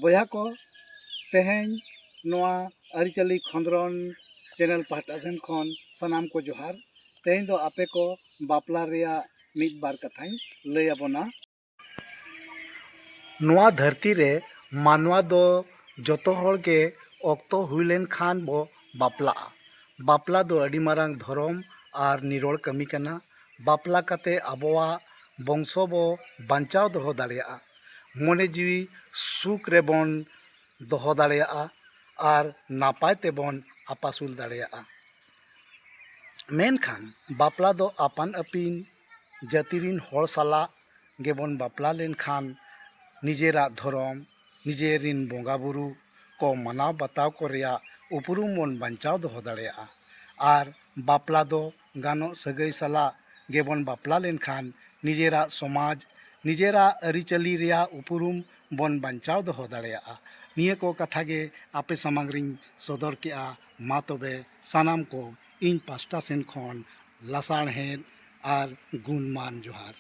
ᱵᱚᱭᱦᱟ ᱠᱚ ᱛᱮᱦᱮᱧ ᱱᱚᱣᱟ ᱟᱹᱨᱤᱪᱟᱹᱞᱤ ᱠᱷᱚᱸᱫᱽᱨᱚᱱ ᱪᱮᱱᱮᱞ ᱯᱟᱦᱴᱟ ᱥᱮᱱ ᱠᱷᱚᱱ ᱥᱟᱱᱟᱢ ᱠᱚ ᱡᱚᱦᱟᱨ। ᱛᱮᱦᱮᱧ ᱫᱚ ᱟᱯᱮ ᱠᱚ ᱵᱟᱯᱞᱟ ᱨᱮᱭᱟᱜ ᱢᱤᱫ ᱵᱟᱨ ᱠᱟᱛᱷᱟᱧ ᱞᱟᱹᱭ ᱟᱵᱚᱱᱟ। ᱱᱚᱣᱟ ᱫᱷᱟᱹᱨᱛᱤ ᱨᱮ ᱢᱟᱱᱣᱟ ᱫᱚ ᱡᱚᱛᱚ ᱦᱚᱲ ᱜᱮ ᱚᱠᱛᱚ ᱦᱩᱭ ᱞᱮᱱ ᱠᱷᱟᱱ ᱵᱚ ᱵᱟᱯᱞᱟᱜᱼᱟ। ᱵᱟᱯᱞᱟ ᱫᱚ ᱟᱹᱰᱤ ᱢᱟᱨᱟᱝ ᱫᱷᱚᱨᱚᱢ ᱟᱨ ᱱᱤᱨᱚᱲ ᱠᱟᱹᱢᱤ ᱠᱟᱱᱟ। ᱵᱟᱯᱞᱟ ᱠᱟᱛᱮ ᱟᱵᱚᱣᱟᱜ ᱵᱚᱝᱥᱚ ᱵᱚ ᱵᱟᱧᱪᱟᱣ ᱫᱚᱦᱚ ᱫᱟᱲᱮᱭᱟᱜᱼᱟ। ᱢᱚᱱᱮ ᱡᱤᱣᱤ ᱥᱩᱠ ᱨᱮᱵᱚᱱ ᱫᱚᱦᱚ ᱫᱟᱲᱮᱭᱟᱜᱼᱟ ᱟᱨ ᱱᱟᱯᱟᱭ ᱛᱮᱵᱚᱱ ᱟᱯᱟᱥᱩᱞ ᱫᱟᱲᱮᱭᱟᱜᱼᱟ। ᱢᱮᱱᱠᱷᱟᱱ ᱵᱟᱯᱞᱟ ᱫᱚ ᱟᱯᱟᱱ ᱟᱹᱯᱤᱱ ᱡᱟᱹᱛᱤ ᱨᱤᱱ ᱦᱚᱲ ᱥᱟᱞᱟᱜ ᱜᱮᱵᱚᱱ ᱵᱟᱯᱞᱟ ᱞᱮᱱᱠᱷᱟᱱ ᱱᱤᱡᱮᱨᱟᱜ ᱫᱷᱚᱨᱚᱢ ᱱᱤᱡᱮᱨᱤᱱ ᱵᱚᱸᱜᱟ ᱵᱩᱨᱩ ᱠᱚ ᱢᱟᱱᱟᱣ ᱵᱟᱛᱟᱣ ᱠᱚ ᱨᱮᱭᱟᱜ ᱩᱯᱨᱩᱢ ᱵᱚᱱ ᱵᱟᱧᱪᱟᱣ ᱫᱚᱦᱚ ᱫᱟᱲᱮᱭᱟᱜᱼᱟ। ᱟᱨ ᱵᱟᱯᱞᱟ ᱫᱚ ᱜᱟᱱᱚᱜ ᱥᱟᱹᱜᱟᱹᱭ ᱥᱟᱞᱟᱜ ᱜᱮᱵᱚᱱ ᱵᱟᱯᱞᱟ ᱞᱮᱱᱠᱷᱟন ᱱᱤᱡᱮᱨᱟᱜ ᱥᱚᱢᱟᱡᱽ ᱱᱤᱡᱮᱨᱟᱜ ᱟᱹᱨᱤᱪᱟᱹᱞᱤ ᱨᱮᱭᱟᱜ ᱩᱯᱨᱩᱢ ᱵᱚᱱ ᱵᱟᱧᱪᱟᱣ ᱫᱚᱦᱚ ᱫᱟᱲᱮᱭᱟᱜᱼᱟ। ᱱᱤᱭᱟᱹ ᱠᱚ ᱠᱟᱛᱷᱟ ᱜᱮ ᱟᱯᱮ ᱥᱟᱢᱟᱝ ᱨᱤᱧ ᱥᱚᱫᱚᱨ ᱠᱮᱜᱼᱟ। ᱢᱟ ᱛᱚᱵᱮ ᱥᱟᱱᱟᱢ ᱠᱚ ᱤᱧ ᱯᱟᱥᱴᱟ ᱥᱮᱱ ᱠᱷᱚᱱ ᱞᱟᱥᱟᱲᱦᱮᱫ ᱟᱨ ᱜᱩᱱᱢᱟᱱ ᱡᱚᱦᱟᱨ।